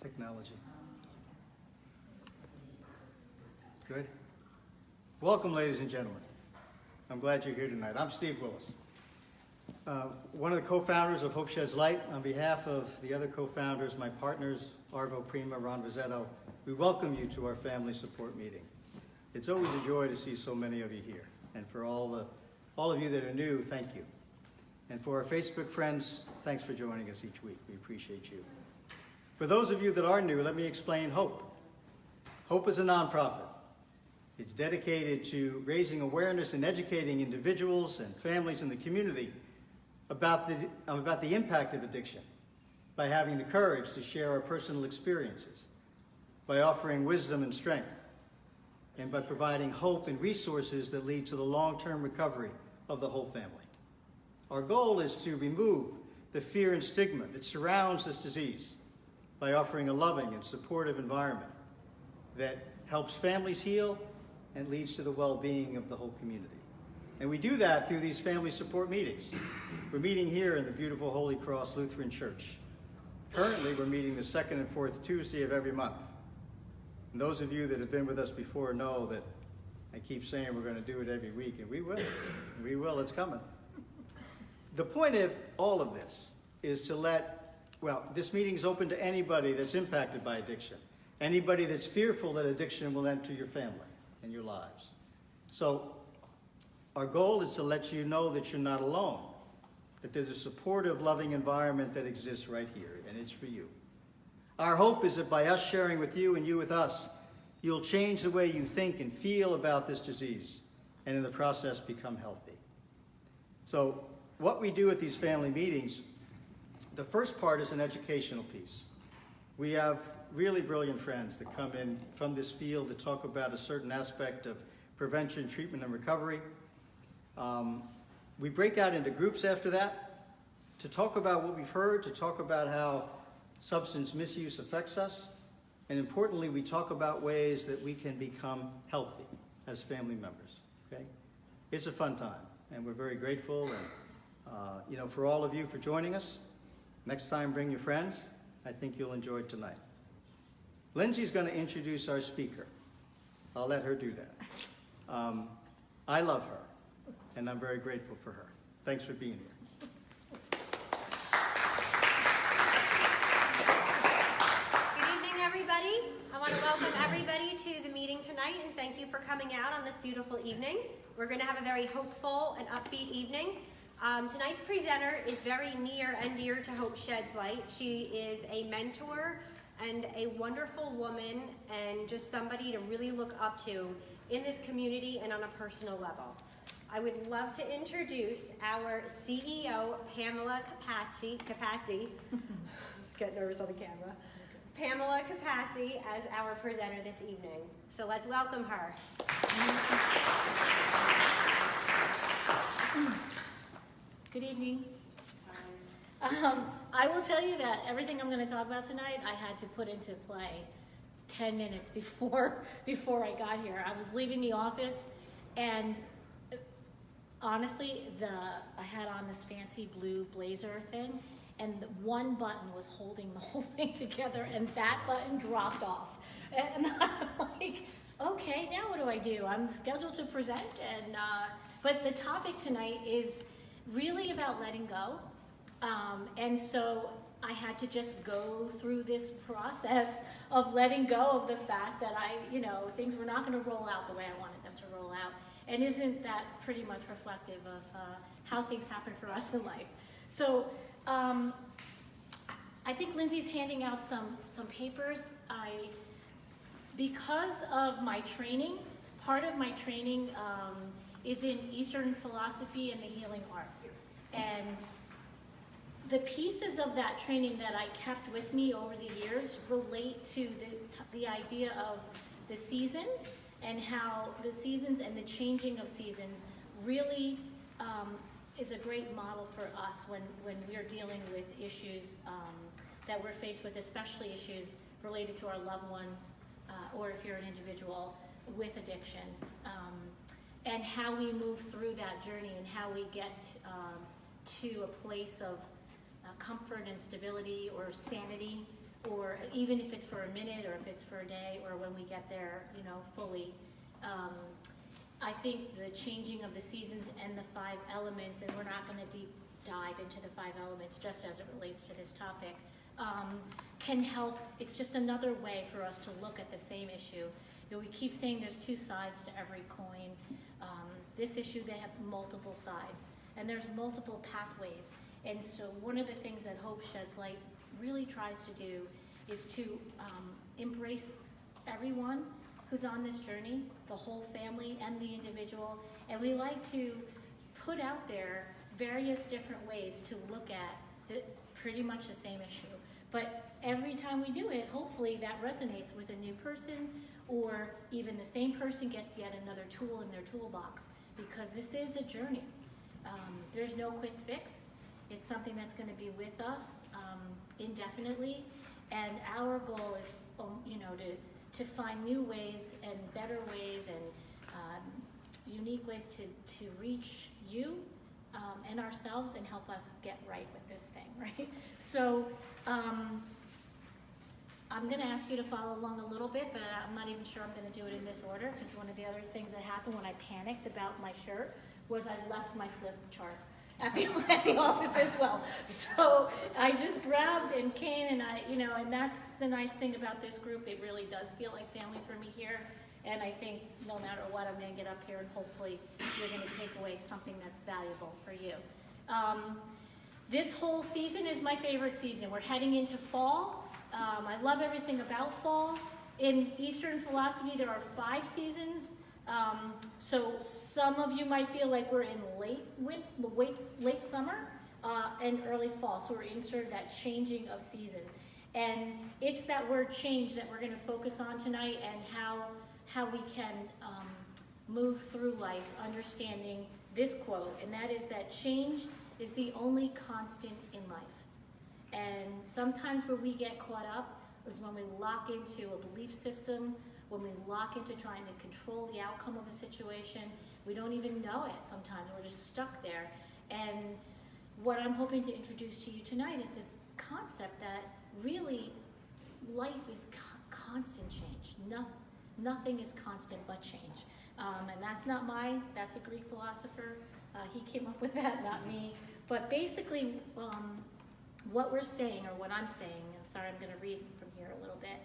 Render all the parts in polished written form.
Technology. Good. Welcome, ladies and gentlemen. I'm glad you're here tonight. I'm Steve Willis, one of the co-founders of Hope Sheds Light. On behalf of the other co-founders, my partners, Arvo Prima, Ron Rosetto, we welcome you to our family support meeting. It's always a joy to see so many of you here. And for all of you that are new, thank you. And for our Facebook friends, thanks for joining us each week. We appreciate you. For those of you that are new, let me explain Hope. Hope is a nonprofit. It's dedicated to raising awareness and educating individuals and families in the community about the impact of addiction by having the courage to share our personal experiences, by offering wisdom and strength, and by providing hope and resources that lead to the long-term recovery of the whole family. Our goal is to remove the fear and stigma that surrounds this disease by offering a loving and supportive environment that helps families heal and leads to the well-being of the whole community. And we do that through these family support meetings. We're meeting here in the beautiful Holy Cross Lutheran Church. Currently, we're meeting the second and fourth Tuesday of every month. And those of you that have been with us before know that I keep saying we're going to do it every week, and we will. We will, it's coming. The point of all of this is to this meeting is open to anybody that's impacted by addiction, anybody that's fearful that addiction will enter your family and your lives. So our goal is to let you know that you're not alone, that there's a supportive, loving environment that exists right here, and it's for you. Our hope is that by us sharing with you and you with us, you'll change the way you think and feel about this disease, and in the process become healthy. So what we do at these family meetings, the first part is an educational piece. We have really brilliant friends that come in from this field to talk about a certain aspect of prevention, treatment, and recovery. We break out into groups after that to talk about what we've heard, to talk about how substance misuse affects us, and importantly, we talk about ways that we can become healthy as family members, okay? It's a fun time, and we're very grateful, and for all of you for joining us. Next time, bring your friends. I think you'll enjoy it tonight. Lindsay's going to introduce our speaker. I'll let her do that. I love her, and I'm very grateful for her. Thanks for being here. Good evening, everybody. I want to welcome everybody to the meeting tonight, and thank you for coming out on this beautiful evening. We're going to have a very hopeful and upbeat evening. Tonight's presenter is very near and dear to Hope Sheds Light. She is a mentor and a wonderful woman and just somebody to really look up to in this community and on a personal level. I would love to introduce our CEO, Pamela Capaci. Get nervous on the camera. Pamela Capaci as our presenter this evening. So let's welcome her. Good evening. I will tell you that everything I'm going to talk about tonight, I had to put into play 10 minutes before I got here. I was leaving the office, and honestly, I had on this fancy blue blazer thing, and one button was holding the whole thing together, and that button dropped off. And I'm like, okay, now what do I do? I'm scheduled to present, but the topic tonight is really about letting go. And so I had to just go through this process of letting go of the fact that things were not going to roll out the way I wanted them to roll out. And isn't that pretty much reflective of how things happen for us in life? So I think Lindsay's handing out some papers. Because of my training, part of my training is in Eastern philosophy and the healing arts. And the pieces of that training that I kept with me over the years relate to the idea of the seasons, and how the seasons and the changing of seasons really is a great model for us when we're dealing with issues that we're faced with, especially issues related to our loved ones, or if you're an individual with addiction, and how we move through that journey and how we get to a place of comfort and stability or sanity, or even if it's for a minute, or if it's for a day, or when we get there, you know, fully. I think the changing of the seasons and the 5 elements, and we're not going to deep dive into the 5 elements just as it relates to this topic, can help. It's just another way for us to look at the same issue. You know, we keep saying there's 2 sides to every coin. This issue, they have multiple sides, and there's multiple pathways. And so one of the things that Hope Sheds Light really tries to do is to embrace everyone who's on this journey, the whole family and the individual, and we like to put out there various different ways to look at pretty much the same issue. But every time we do it, hopefully that resonates with a new person, or even the same person gets yet another tool in their toolbox, because this is a journey. There's no quick fix. It's something that's going to be with us indefinitely, and our goal is, you know, to find new ways and better ways and unique ways to reach you and ourselves and help us get right with this thing, right? So I'm going to ask you to follow along a little bit, but I'm not even sure I'm going to do it in this order, because one of the other things that happened when I panicked about my shirt was I left my flip chart at the office as well. So I just grabbed and came, and and that's the nice thing about this group. It really does feel like family for me here. And I think no matter what, I'm going to get up here, and hopefully you're going to take away something that's valuable for you. This whole season is my favorite season. We're heading into fall. I love everything about fall. In Eastern philosophy, there are 5 seasons. So some of you might feel like we're in late summer and early fall. So we're in sort of that changing of seasons. And it's that word change that we're going to focus on tonight, and how we can move through life understanding this quote, and that is that change is the only constant in life. And sometimes where we get caught up is when we lock into a belief system, when we lock into trying to control the outcome of a situation. We don't even know it sometimes. We're just stuck there. And what I'm hoping to introduce to you tonight is this concept that really life is constant change. Nothing is constant but change. And that's a Greek philosopher. He came up with that, not me. But basically, what we're saying, or what I'm saying, I'm going to read from here a little bit.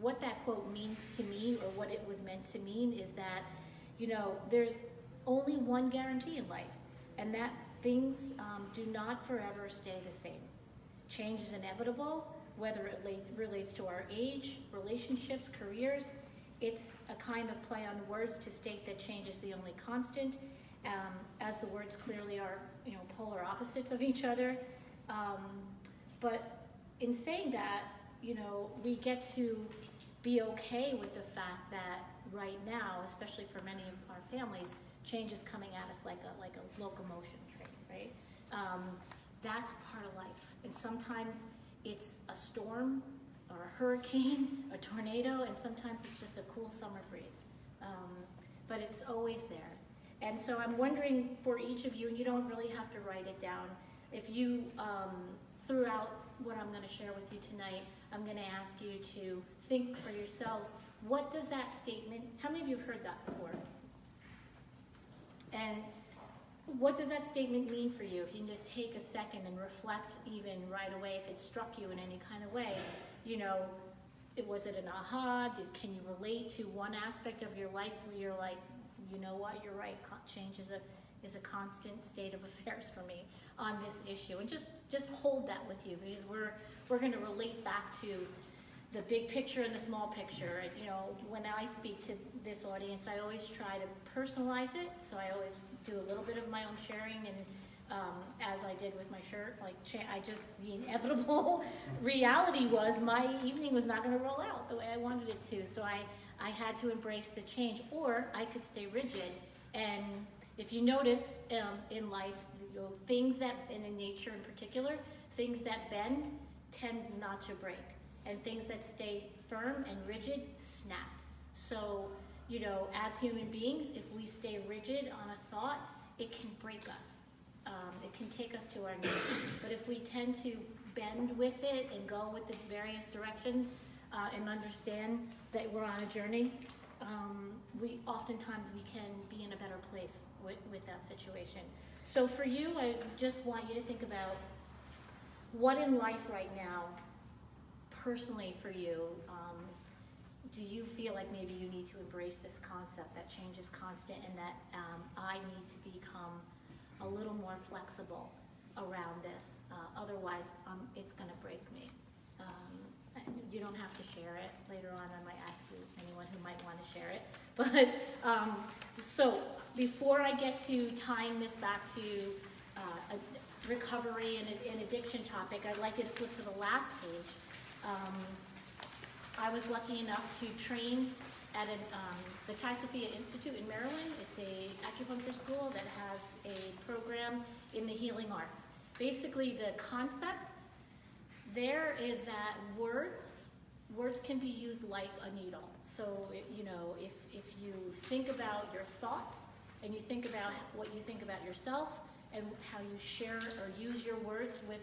What that quote means to me, or what it was meant to mean, is that, there's only one guarantee in life, and that things do not forever stay the same. Change is inevitable, whether it relates to our age, relationships, careers. It's a kind of play on words to state that change is the only constant, as the words clearly are, polar opposites of each other. But in saying that, we get to be okay with the fact that right now, especially for many of our families, change is coming at us like a locomotion train, right? That's part of life. And sometimes it's a storm or a hurricane, a tornado, and sometimes it's just a cool summer breeze. But it's always there. And so I'm wondering for each of you, and you don't really have to write it down, if you, throughout what I'm going to share with you tonight, I'm going to ask you to think for yourselves, what does that statement, how many of you have heard that before? And what does that statement mean for you? If you can just take a second and reflect even right away, if it struck you in any kind of way, was it an aha? Can you relate to one aspect of your life where you're like, you know what, you're right, change is a constant state of affairs for me on this issue. And just hold that with you, because we're going to relate back to the big picture and the small picture. And, when I speak to this audience, I always try to personalize it. So I always do a little bit of my own sharing, and as I did with my shirt, the inevitable reality was my evening was not going to roll out the way I wanted it to. So I had to embrace the change, or I could stay rigid. And if you notice in life, things that, and in nature in particular, things that bend tend not to break, and things that stay firm and rigid snap. So, as human beings, if we stay rigid on a thought, it can break us. It can take us to our knees. But if we tend to bend with it and go with the various directions and understand that we're on a journey, oftentimes we can be in a better place with that situation. So for you, I just want you to think about what in life right now, personally for you, do you feel like maybe you need to embrace this concept that change is constant and that I need to become a little more flexible around this? Otherwise, it's going to break me. You don't have to share it. Later on, I might ask you anyone who might want to share it. But so before I get to tying this back to a recovery and an addiction topic, I'd like you to flip to the last page. I was lucky enough to train at the Thai Sophia Institute in Maryland. It's a acupuncture school that has a program in the healing arts. Basically, the concept there is that words can be used like a needle. So, if you think about your thoughts and you think about what you think about yourself and how you share or use your words with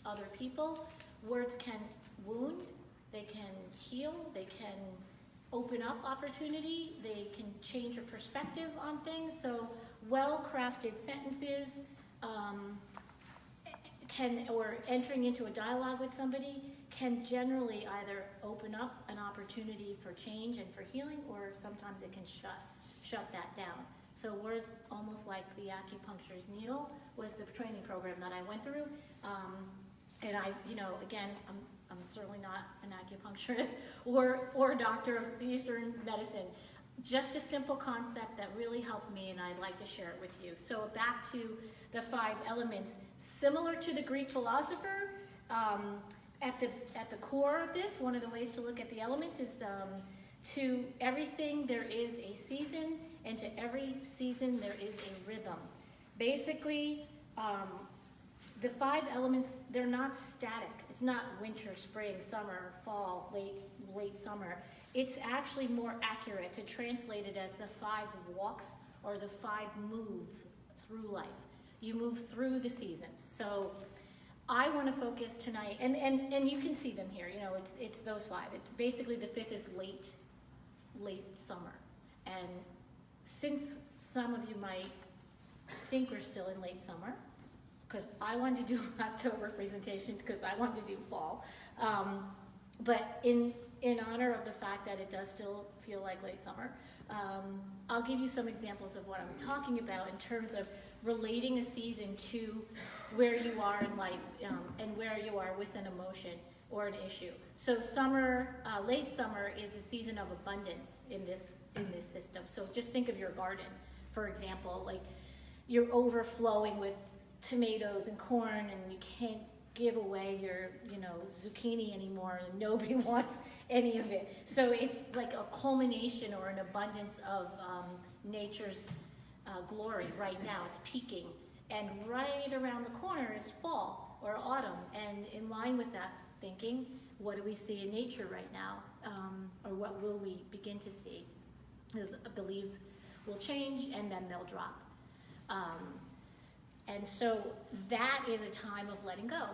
other people, words can wound, they can heal, they can open up opportunity, they can change your perspective on things. So well-crafted sentences or entering into a dialogue with somebody can generally either open up an opportunity for change and for healing, or sometimes it can shut that down. So words, almost like the acupuncture's needle, was the training program that I went through. And I, again, I'm certainly not an acupuncturist or a doctor of Eastern medicine. Just a simple concept that really helped me, and I'd like to share it with you. So back to the 5 elements, similar to the Greek philosopher. At the core of this, one of the ways to look at the elements is to everything there is a season, and to every season there is a rhythm. Basically, the 5 elements, they're not static. It's not winter, spring, summer, fall, late summer. It's actually more accurate to translate it as the 5 walks or the 5 move through life. You move through the seasons. So I want to focus tonight, and you can see them here. It's those 5. It's basically the 5th is late summer. And since some of you might think we're still in late summer, because I wanted to do October presentations because I wanted to do fall. But in honor of the fact that it does still feel like late summer, I'll give you some examples of what I'm talking about in terms of relating a season to where you are in life and where you are with an emotion or an issue. So summer, late summer is a season of abundance in this system. So just think of your garden, for example, like you're overflowing with tomatoes and corn, and you can't give away your zucchini anymore, and nobody wants any of it. So it's like a culmination or an abundance of nature's glory right now. It's peaking, and right around the corner is fall or autumn. And in line with that thinking, what do we see in nature right now, or what will we begin to see? The leaves will change and then they'll drop. And so that is a time of letting go,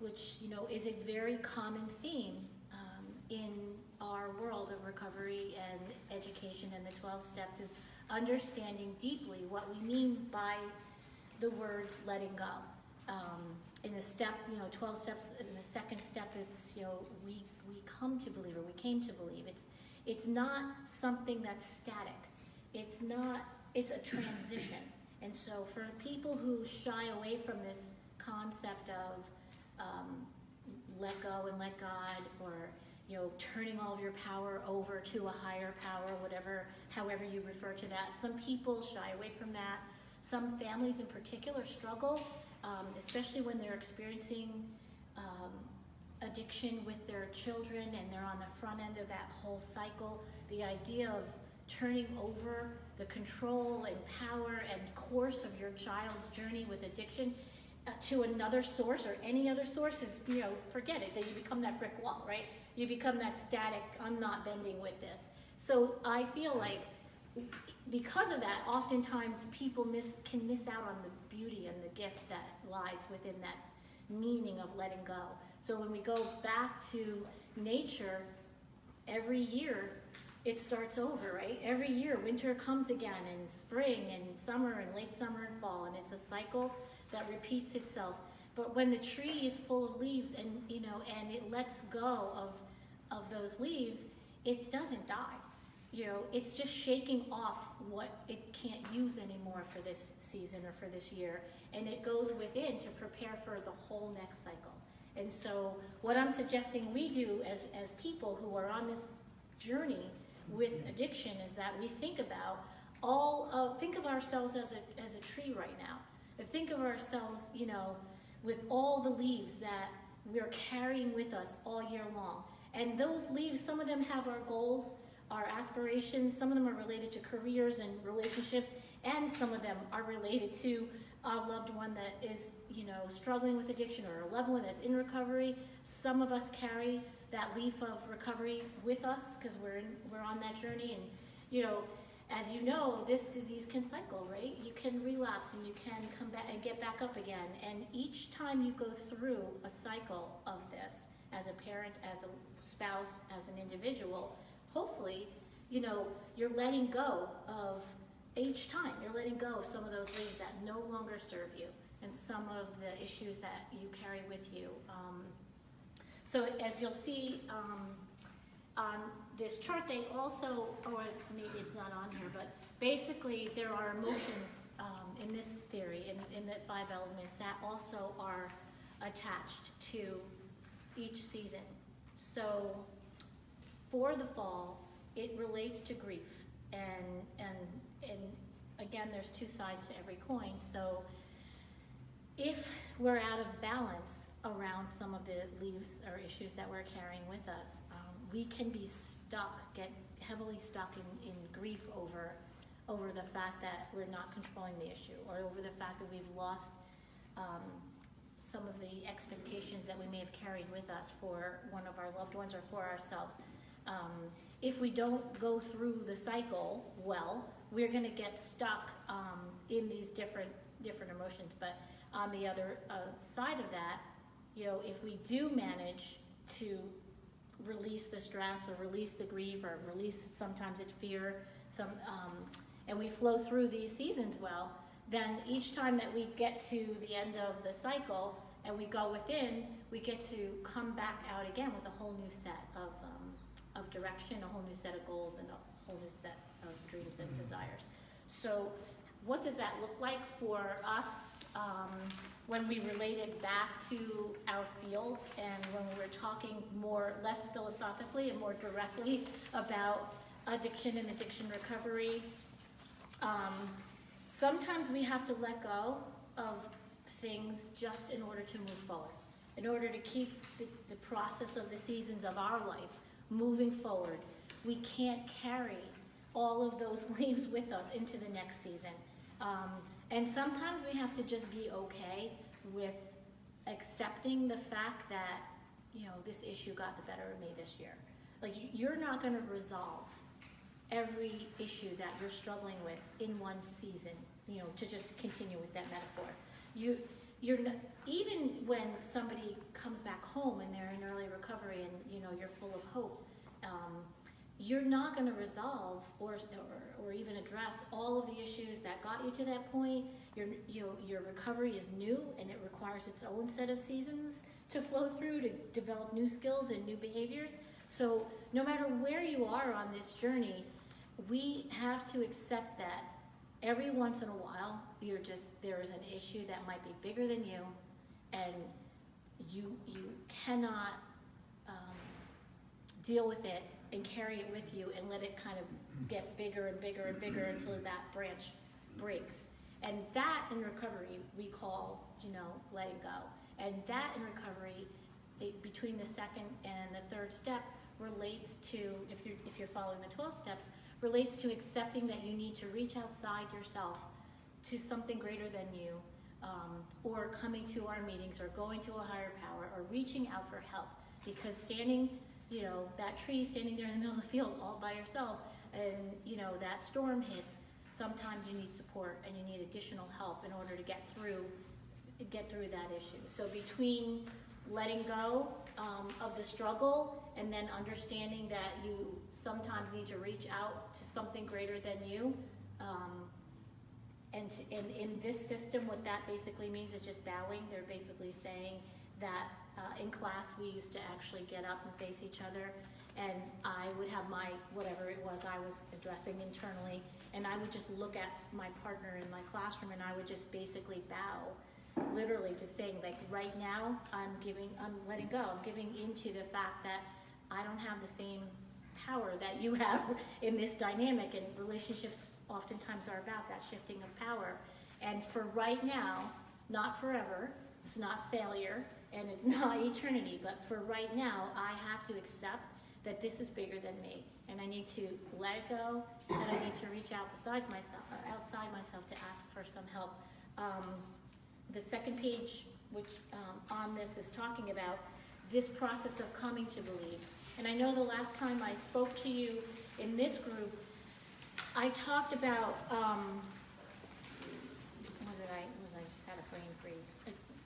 which is a very common theme in our world of recovery and education. And the 12 steps is understanding deeply what we mean by the words letting go. In the step, 12 steps, in the second step, it's, we come to believe, or we came to believe. It's not something that's static. It's a transition. And so for people who shy away from this concept of let go and let God, or turning all of your power over to a higher power, however you refer to that, some people shy away from that. Some families in particular struggle, especially when they're experiencing addiction with their children and they're on the front end of that whole cycle. The idea of turning over the control and power and course of your child's journey with addiction to another source or any other source is, forget it, that you become that brick wall, right? You become that static, I'm not bending with this. So I feel like because of that, oftentimes people can miss out on the beauty and the gift that lies within meaning of letting go. So when we go back to nature, every year it starts over, right? Every year winter comes again, and spring and summer and late summer and fall, and it's a cycle that repeats itself. But when the tree is full of leaves and and it lets go of those leaves, it doesn't die. It's just shaking off what it can't use anymore for this season or for this year, and it goes within to prepare for the whole next cycle. And so what I'm suggesting we do as people who are on this journey with addiction is that we think of ourselves as a tree right now. Think of ourselves, with all the leaves that we're carrying with us all year long. And those leaves, some of them have our goals, our aspirations, some of them are related to careers and relationships, and some of them are related to a loved one that is, struggling with addiction, or a loved one that's in recovery. Some of us carry that leaf of recovery with us because we're on that journey. And, as you know, this disease can cycle, right? You can relapse and you can come back and get back up again. And each time you go through a cycle of this, as a parent, as a spouse, as an individual, hopefully, you're letting go of, each time you're letting go of some of those leaves that no longer serve you, and some of the issues that you carry with you. So as you'll see on this chart, they also, or maybe it's not on here, but basically there are emotions in this theory, in the 5 elements, that also are attached to each season. So for the fall, it relates to grief, and again, there's 2 sides to every coin. So if we're out of balance around some of the leaves or issues that we're carrying with us, we can be get heavily stuck in grief over the fact that we're not controlling the issue, or over the fact that we've lost some of the expectations that we may have carried with us for one of our loved ones or for ourselves. If we don't go through the cycle well, we're going to get stuck in these different emotions. But on the other side of that, if we do manage to release the stress, or release the grief, or release sometimes it's fear, and we flow through these seasons well, then each time that we get to the end of the cycle and we go within, we get to come back out again with a whole new set of direction, a whole new set of goals, and a whole new set of dreams and desires. So what does that look like for us when we relate it back to our field, and when we were talking less philosophically and more directly about addiction and addiction recovery? Sometimes we have to let go of things just in order to move forward, in order to keep the process of the seasons of our life moving forward. We can't carry all of those leaves with us into the next season. And sometimes we have to just be okay with accepting the fact that, this issue got the better of me this year. Like, you're not going to resolve every issue that you're struggling with in one season, to just continue with that metaphor. You're not, even when somebody comes back home and they're in early recovery and, you're full of hope, you're not going to resolve or even address all of the issues that got you to that point. Your recovery is new, and it requires its own set of seasons to flow through, to develop new skills and new behaviors. So no matter where you are on this journey, we have to accept that every once in a while there is an issue that might be bigger than you, and you cannot deal with it and carry it with you and let it kind of get bigger and bigger and bigger until that branch breaks. And that in recovery we call, letting go. And that in recovery, between the second and the third step, relates to, if you're following the 12 steps, relates to accepting that you need to reach outside yourself to something greater than you, or coming to our meetings, or going to a higher power, or reaching out for help. Because standing, that tree standing there in the middle of the field all by yourself, and that storm hits, sometimes you need support and you need additional help in order to get through get through that issue. So between letting go of the struggle and then understanding that you sometimes need to reach out to something greater than you, and in this system, what that basically means is just bowing. They're basically saying that in class we used to actually get up and face each other, and I would have my, whatever it was I was addressing internally, and I would just look at my partner in my classroom and I would just basically bow, literally just saying, like, right now I'm letting go, I'm giving into the fact that I don't have the same power that you have in this dynamic, and relationships oftentimes are about that shifting of power. And for right now, not forever, it's not failure, and it's not eternity, but for right now, I have to accept that this is bigger than me, and I need to let it go, and I need to reach out outside myself to ask for some help. The second page, which on this is talking about this process of coming to believe. And I know the last time I spoke to you in this group, I talked about, I just had a brain freeze.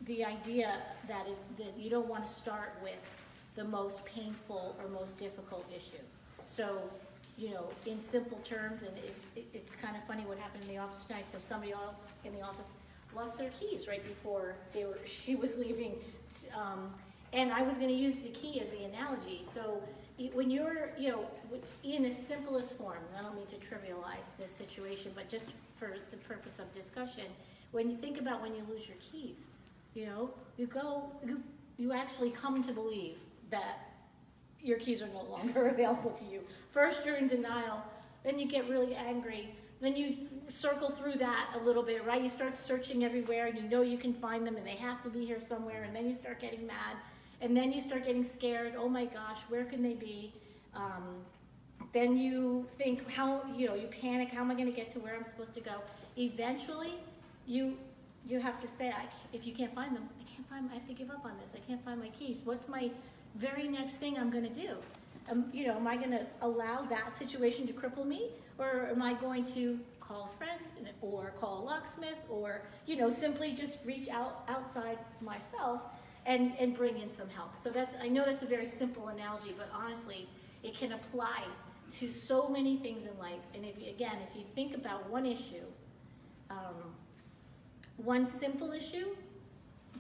The idea that you don't want to start with the most painful or most difficult issue. So, in simple terms, and it's kind of funny what happened in the office tonight. So somebody else in the office lost their keys right before she was leaving. And I was going to use the key as the analogy. So when you're, in the simplest form, and I don't mean to trivialize this situation, but just for the purpose of discussion, when you think about when you lose your keys, you actually come to believe that your keys are no longer available to you. First you're in denial, then you get really angry, then you circle through that a little bit, right? You start searching everywhere and you can find them and they have to be here somewhere, and then you start getting mad, and then you start getting scared. Oh my gosh, where can they be? Then you think, you panic, how am I gonna get to where I'm supposed to go? Eventually, you have to say, if you can't find them, I have to give up on this. I can't find my keys. What's my very next thing I'm gonna do? Am I gonna allow that situation to cripple me? Or am I going to call a friend or call a locksmith, or, simply just reach outside myself and bring in some help? So I know that's a very simple analogy, but honestly, it can apply to so many things in life. And if you think about one issue, one simple issue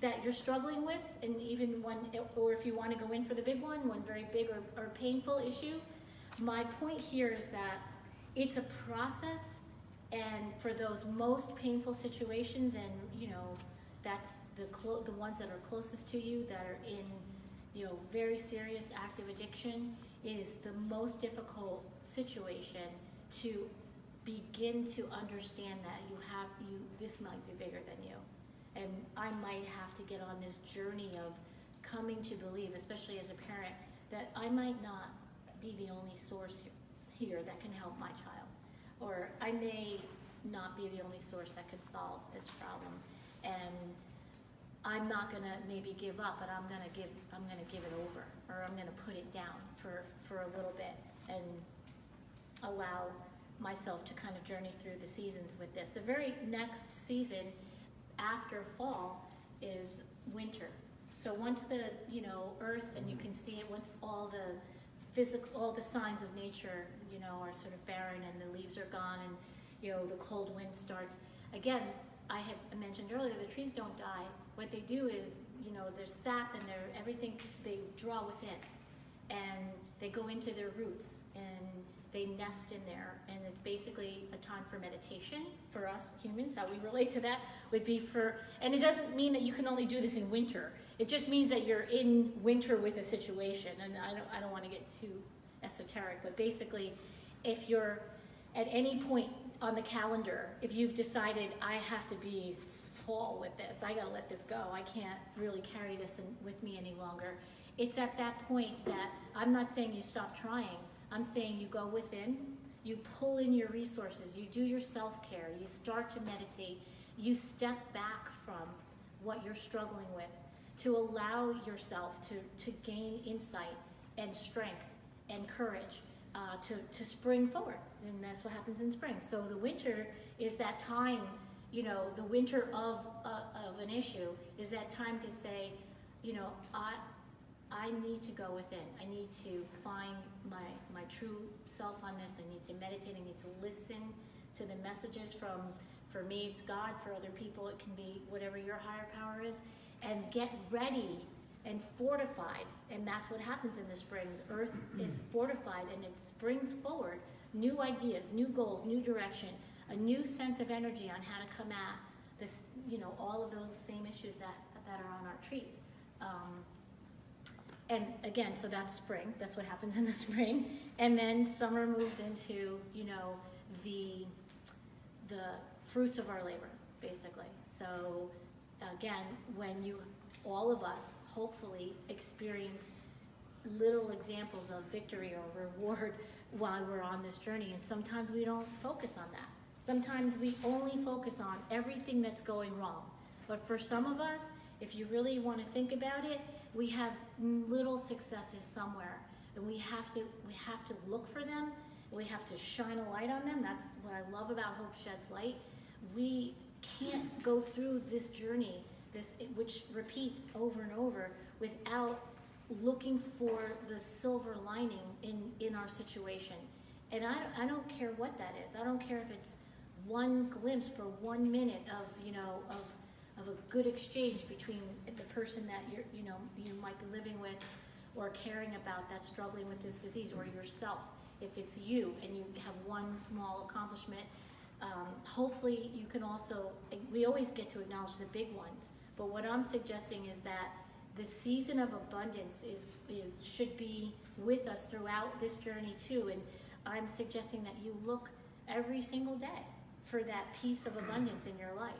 that you're struggling with, and even one, or if you want to go in for the big one very big or painful issue, my point here is that it's a process, and for those most painful situations, and that's the ones that are closest to you, that are in very serious active addiction, is the most difficult situation to begin to understand that this might be bigger than you. And I might have to get on this journey of coming to believe, especially as a parent, that I might not be the only source here that can help my child. Or I may not be the only source that can solve this problem. And I'm not gonna maybe give up, but I'm gonna give it over, or I'm gonna put it down for a little bit and allow myself to kind of journey through the seasons with this. The very next season after fall is winter. So once the earth, and you can see it, once all the signs of nature are sort of barren and the leaves are gone, and the cold wind starts again. I mentioned earlier, the trees don't die. What they do is there's sap and everything they draw within, and they go into their roots and they nest in there, and it's basically a time for meditation for us humans. How we relate to that would be and it doesn't mean that you can only do this in winter. It just means that you're in winter with a situation, and I don't want to get too esoteric, but basically, if you're at any point on the calendar, if you've decided I have to be fall with this, I gotta let this go, I can't really carry this with me any longer, it's at that point that I'm not saying you stop trying. I'm saying you go within, you pull in your resources, you do your self-care, you start to meditate, you step back from what you're struggling with to allow yourself to gain insight and strength and courage to spring forward. And that's what happens in spring. So the winter is that time, the winter of an issue is that time to say, I need to go within. I need to find my true self on this. I need to meditate. I need to listen to the messages for me, it's God. For other people, it can be whatever your higher power is. And get ready and fortified. And that's what happens in the spring. The earth is fortified and it springs forward. New ideas, new goals, new direction, a new sense of energy on how to come at this, all of those same issues that are on our trees. And again, so that's spring. That's what happens in the spring. And then summer moves into, the fruits of our labor, basically. So again, when all of us, hopefully, experience little examples of victory or reward while we're on this journey, and sometimes we don't focus on that. Sometimes we only focus on everything that's going wrong. But for some of us, if you really want to think about it, we have little successes somewhere, and we have to look for them. We have to shine a light on them. That's what I love about Hope Sheds Light. We can't go through this journey, which repeats over and over, without looking for the silver lining in our situation. And I don't care what that is. I don't care if it's one glimpse for 1 minute of of a good exchange between the person that you might be living with or caring about that's struggling with this disease, or yourself. If it's you and you have one small accomplishment, hopefully you can also, we always get to acknowledge the big ones, but what I'm suggesting is that the season of abundance should be with us throughout this journey too, and I'm suggesting that you look every single day for that piece of abundance in your life,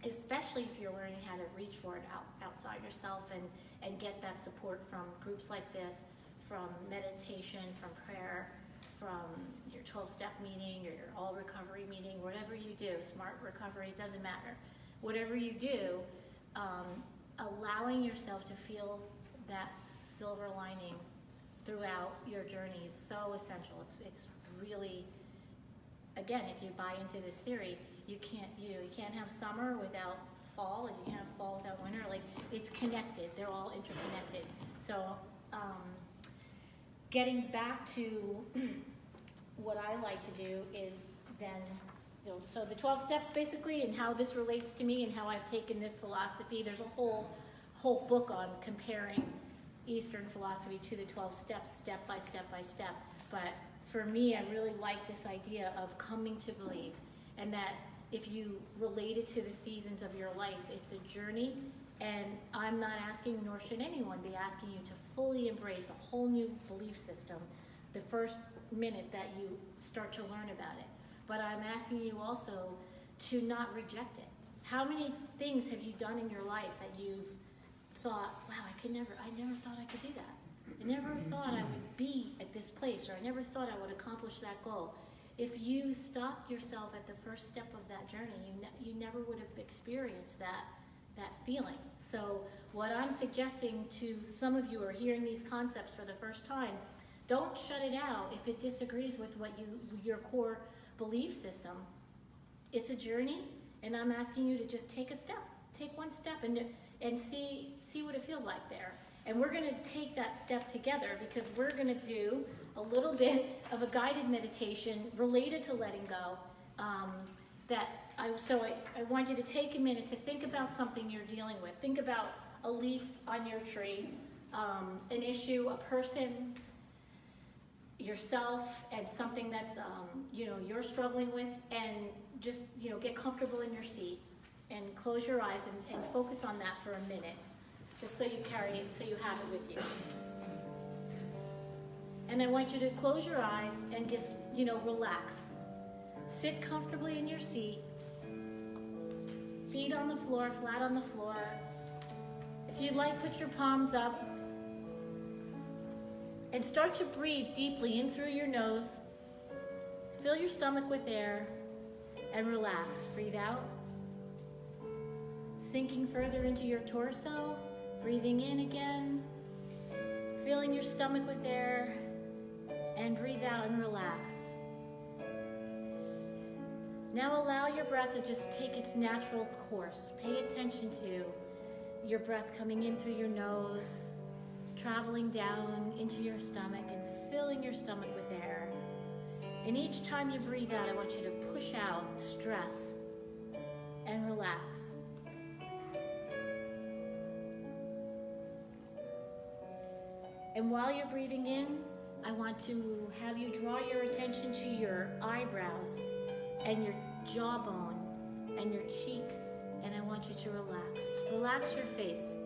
especially if you're learning how to reach for it outside yourself and get that support from groups like this, from meditation, from prayer, from your 12-step meeting or your all recovery meeting, whatever you do, smart recovery, it doesn't matter. Whatever you do, allowing yourself to feel that silver lining throughout your journey is so essential. It's really, again, if you buy into this theory, you can't have summer without fall, and you can't have fall without winter. Like, it's connected. They're all interconnected. So, getting back to what I like to do is then, so the 12 steps basically, and how this relates to me and how I've taken this philosophy. There's a whole book on comparing Eastern philosophy to the 12 steps, step by step by step. But for me, I really like this idea of coming to believe, and that if you relate it to the seasons of your life, it's a journey. And I'm not asking, nor should anyone be asking you to fully embrace a whole new belief system the first minute that you start to learn about it. But I'm asking you also to not reject it. How many things have you done in your life that you've thought, wow, I never thought I could do that. I never thought I would be at this place, or I never thought I would accomplish that goal. If you stopped yourself at the first step of that journey, you never would have experienced that feeling. So what I'm suggesting to some of you who are hearing these concepts for the first time, don't shut it out if it disagrees with what your core belief system. It's a journey, and I'm asking you to just take a step. Take one step and see what it feels like there. And we're going to take that step together, because we're going to do a little bit of a guided meditation related to letting go. I want you to take a minute to think about something you're dealing with. Think about a leaf on your tree, an issue, a person, yourself, and something that's you're struggling with, and just get comfortable in your seat and close your eyes and focus on that for a minute, just so you carry it, so you have it with you. And I want you to close your eyes and just relax. Sit comfortably in your seat, feet on the floor, flat on the floor. If you'd like, put your palms up and start to breathe deeply in through your nose. Fill your stomach with air and relax. Breathe out, sinking further into your torso, breathing in again, filling your stomach with air, and breathe out and relax. Now allow your breath to just take its natural course. Pay attention to your breath coming in through your nose, traveling down into your stomach and filling your stomach with air. And each time you breathe out, I want you to push out stress and relax. And while you're breathing in, I want to have you draw your attention to your eyebrows and your jawbone and your cheeks, and I want you to relax. Relax your face.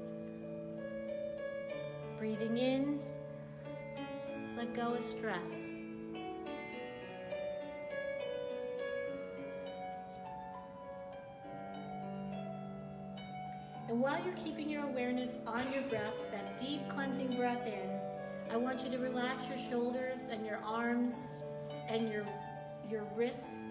Breathing in, let go of stress. And while you're keeping your awareness on your breath, that deep cleansing breath in, I want you to relax your shoulders and your arms and your wrists.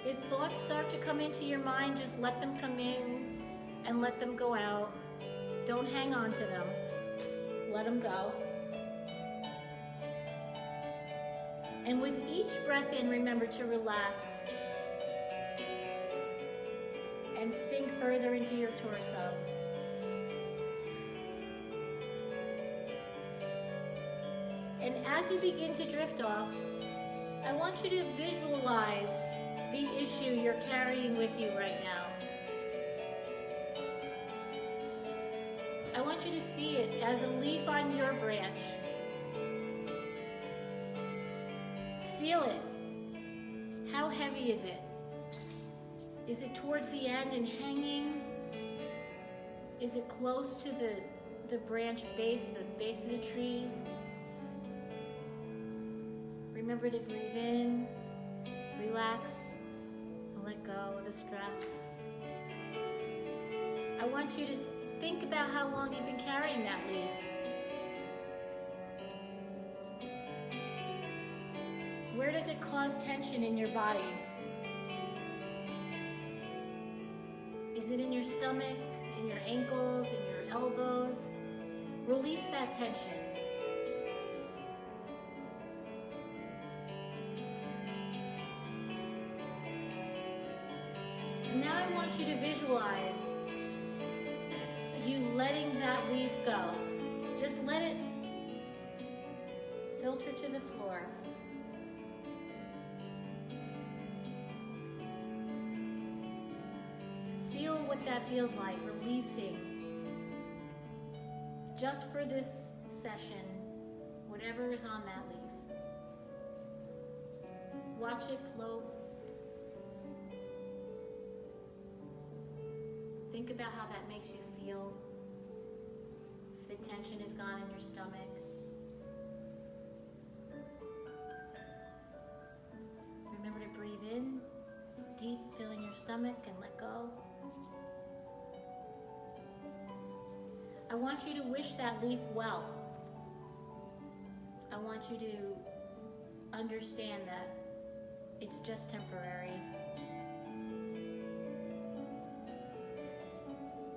If thoughts start to come into your mind, just let them come in and let them go out. Don't hang on to them. Let them go. And with each breath in, remember to relax and sink further into your torso. And as you begin to drift off, I want you to visualize the issue you're carrying with you right now. I want you to see it as a leaf on your branch. Feel it. How heavy is it? Is it towards the end and hanging? Is it close to the branch base, the base of the tree? Remember to breathe in, relax, and let go of the stress. I want you to think about how long you've been carrying that leaf. Where does it cause tension in your body? Is it in your stomach, in your ankles, in your elbows? Release that tension. Now I want you to visualize you letting that leaf go. Just let it filter to the floor. Feel what that feels like, releasing. Just for this session, whatever is on that leaf. Watch it float. Think about how that makes you feel. If the tension is gone in your stomach. Remember to breathe in, deep, filling your stomach, and let go. I want you to wish that leaf well. I want you to understand that it's just temporary.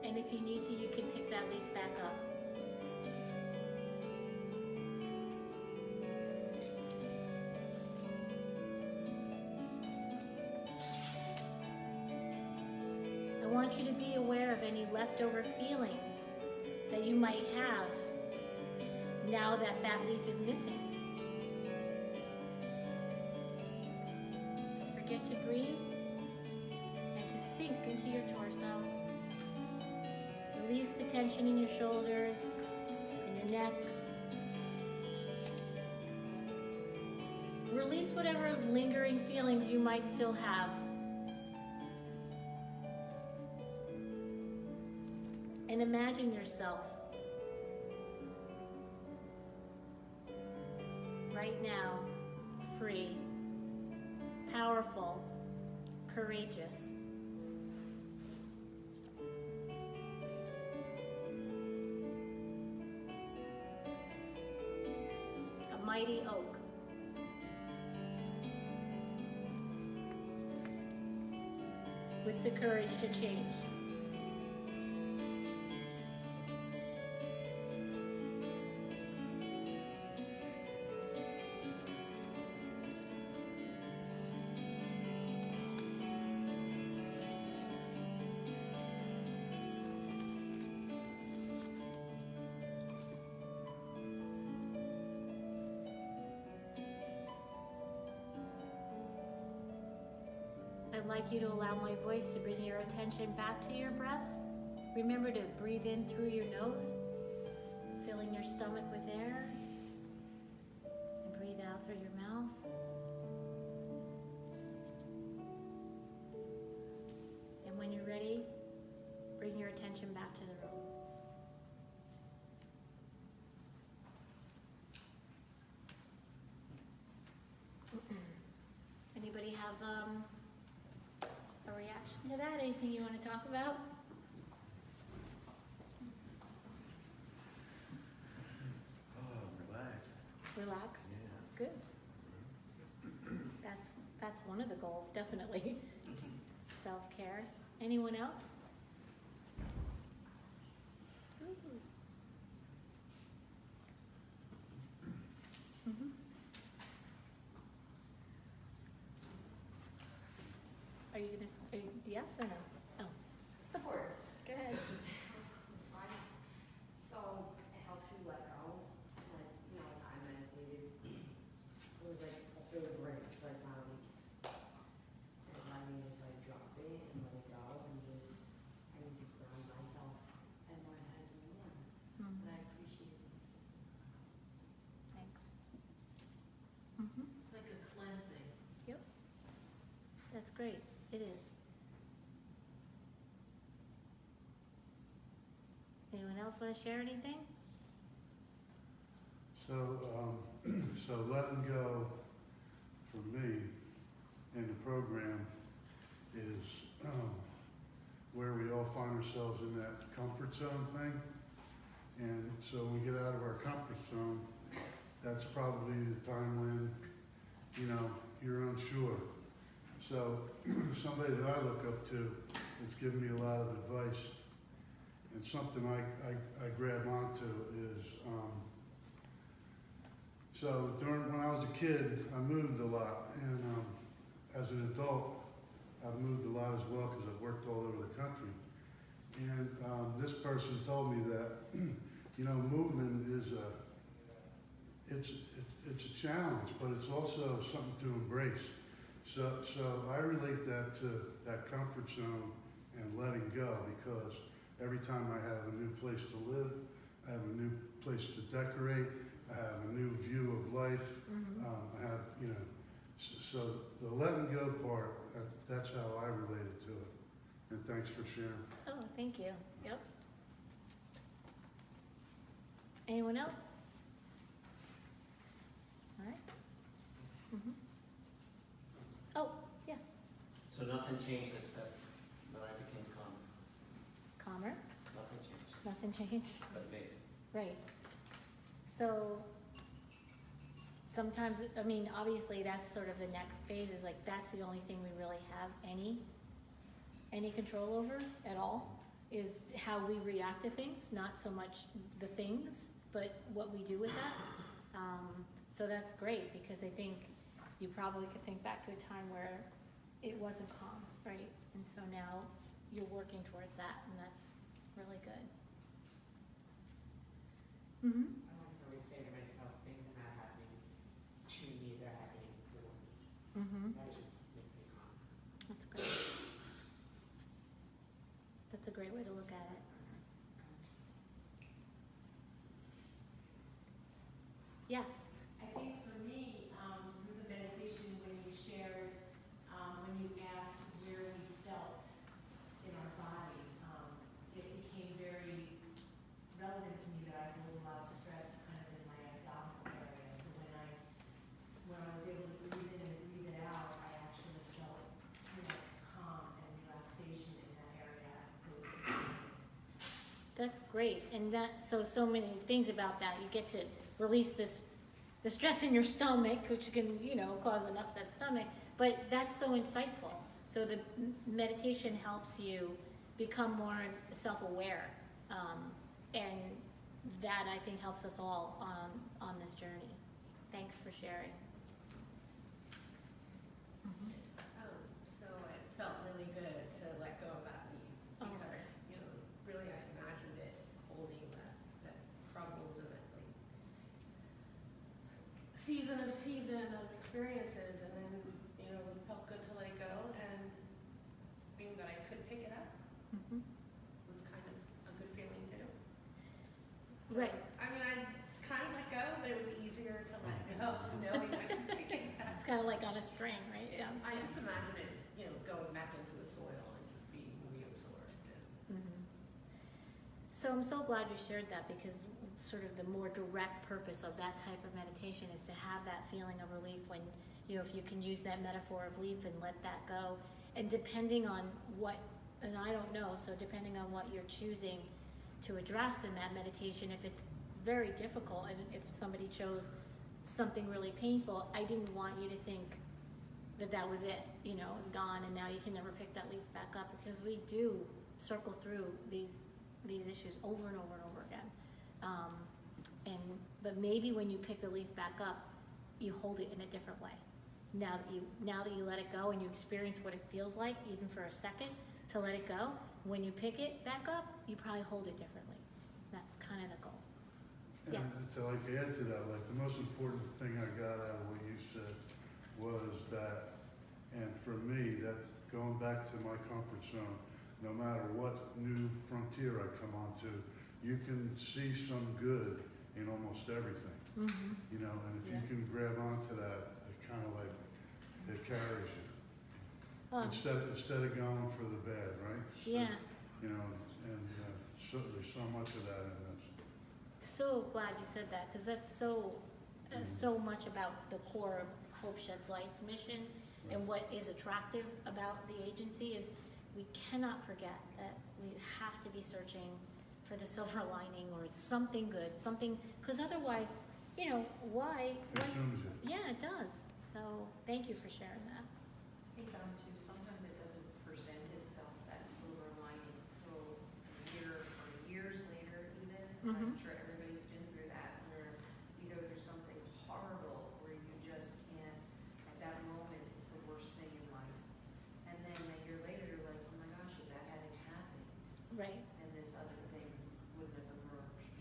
And if you need to, you can pick that leaf back up. I want you to be aware of any leftover feelings that you might have now that that leaf is missing. Don't forget to breathe and to sink into your torso. Release the tension in your shoulders, in your neck. Release whatever lingering feelings you might still have. And imagine yourself right now, free, powerful, courageous. A mighty oak. With the courage to change. I'd like you to allow my voice to bring your attention back to your breath. Remember to breathe in through your nose, filling your stomach with air, and breathe out through your mouth. And when you're ready, bring your attention back to the room. Anybody have a reaction to that? Anything you want to talk about? Relaxed. Relaxed? Yeah. Good. That's one of the goals, definitely. Self-care. Anyone else? Ooh. Mhm. Are you gonna, yes or no? Oh. Support. Go ahead. So it helps you let go. Like, you know, I meditated. It was like, it was great. Like, it allowed me to just like drop it and let it go and just, I need to ground myself and learn how to do more. Mhm. And I appreciate it. Thanks. Mhm. It's like a cleansing. Yep. That's great. It is. Anyone else want to share anything? So, so letting go for me in the program is where we all find ourselves in that comfort zone thing. And so when we get out of our comfort zone, that's probably the time when, you know, you're unsure. So somebody that I look up to that's given me a lot of advice, and something I grab onto is, so when I was a kid, I moved a lot, and as an adult, I've moved a lot as well because I've worked all over the country. And this person told me that, you know, movement is it's a challenge, but it's also something to embrace. So I relate that to that comfort zone and letting go, because every time I have a new place to live, I have a new place to decorate, I have a new view of life, I have, you know, so the letting go part, that's how I related to it. And thanks for sharing. Oh, thank you. Yep. Anyone else? All right. Mhm. Oh, yes. So nothing changed except when I became calm. Calmer? Nothing changed, Nothing changed? but me. Right. So sometimes, I mean, obviously that's sort of the next phase, is like, that's the only thing we really have any control over at all, is how we react to things, not so much the things, but what we do with that. So that's great, because I think you probably could think back to a time where it wasn't calm, right? And so now you're working towards that, and that's really good. Mm-hmm. I like to always say to myself, things are not happening to me, they're happening for me. Mm-hmm. That just makes me calm. That's great. That's a great way to look at it. Yes. I think for me, through the meditation, when you shared, when you asked where we felt in our body, it became very relevant to me that I hold a lot of stress kind of in my abdominal area. So when I was able to breathe in and breathe it out, I actually felt, you know, calm and relaxation in that area as opposed to pain. That's great, and so many things about that. You get to release the stress in your stomach, which can, you know, cause an upset stomach, but that's so insightful. So the meditation helps you become more self-aware, and that, I think, helps us all on this journey. Thanks for sharing. So it felt really good to let go of that knee, Oh, because, okay. you know, really I imagined it holding that crumbled and that like season of experiences, and then, you know, it felt good to let it go, and spring, right? Yeah, Down- I just imagine it, going back into the soil and just being reabsorbed. So I'm so glad you shared that, because sort of the more direct purpose of that type of meditation is to have that feeling of relief when, if you can use that metaphor of leaf and let that go. And depending on what, and I don't know, so depending on what you're choosing to address in that meditation, if it's very difficult and if somebody chose something really painful, I didn't want you to think that was it, it was gone and now you can never pick that leaf back up, because we do circle through these issues over and over and over again. But maybe when you pick the leaf back up, you hold it in a different way. Now that you let it go and you experience what it feels like, even for a second, to let it go, when you pick it back up, you probably hold it differently. That's kind of the goal. And Yes. to add to that, the most important thing I got out of what you said was that, and for me, that going back to my comfort zone, no matter what new frontier I come onto, you can see some good in almost everything. Mm-hmm. And if Yeah. you can grab onto that, it kind of it carries you. Instead of going for the bad, right? Yeah. So there's so much of that in this. So glad you said that, because that's so much about the core of Hope Sheds Light's mission. Right. And what is attractive about the agency is we cannot forget that we have to be searching for the silver lining or something good, because otherwise, why? Consumes it. Yeah, it does. So thank you for sharing that. I think too, sometimes it doesn't present itself, that silver lining, until a year or years later even. Mhm. I'm sure everybody's been through that, where you go through something horrible, where you just can't, at that moment, it's the worst thing in life. And then a year later, you're like, oh my gosh, if that hadn't happened, Right. and this other thing wouldn't have emerged.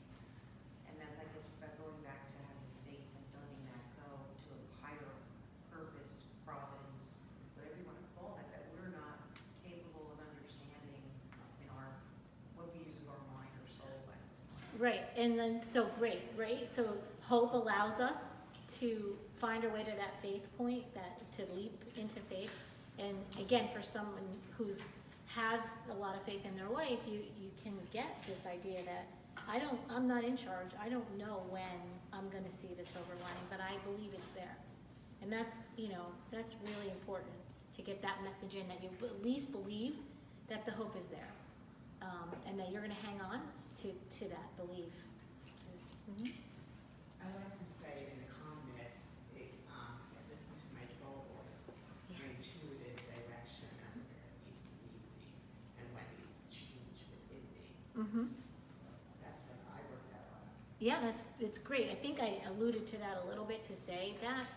And that's, I guess, going back to having faith and letting that go to a higher purpose, providence, whatever you want to call it, that we're not capable of understanding in what we use of our mind or soul lens. Right, and then, so great, right? So hope allows us to find our way to that faith point, to leap into faith. And again, for someone has a lot of faith in their life, you can get this idea that I'm not in charge. I don't know when I'm going to see the silver lining, but I believe it's there. And that's really important to get that message in, that you at least believe that the hope is there, and that you're going to hang on to that belief. Mm-hmm. I like to say in the calmness, listen to my soul voice, my intuitive direction on where it needs to lead me and what needs to change within me. Mm-hmm. So that's what I worked out on. Yeah, it's great. I think I alluded to that a little bit to say that,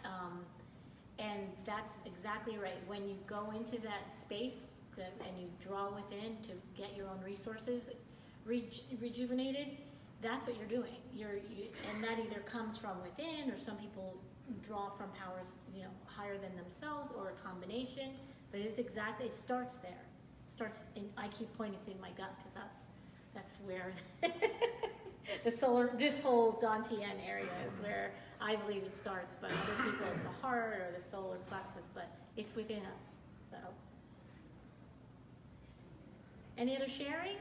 and that's exactly right. When you go into that space and you draw within to get your own resources rejuvenated, that's what you're doing. And that either comes from within, or some people draw from powers higher than themselves, or a combination. But it starts there. I keep pointing to my gut, because that's where this whole Dantian area is where I believe it starts. But other people, it's the heart or the solar plexus, but it's within us. So, any other sharing?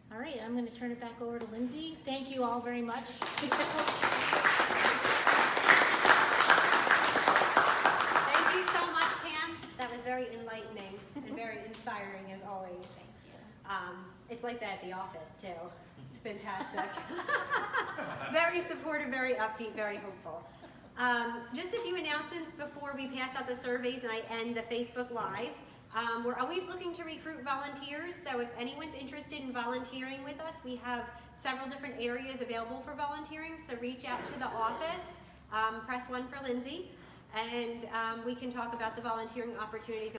All right, I'm going to turn it back over to Lindsay. Thank you all very much. Thank you so much, Pam. That was very enlightening and very inspiring, as always. Thank you. It's like that at the office, too. It's fantastic. Very supportive, very upbeat, very hopeful. Just a few announcements before we pass out the surveys and I end the Facebook Live. We're always looking to recruit volunteers, so if anyone's interested in volunteering with us, we have several different areas available for volunteering, so reach out to the office, press 1 for Lindsay, and we can talk about the volunteering opportunities.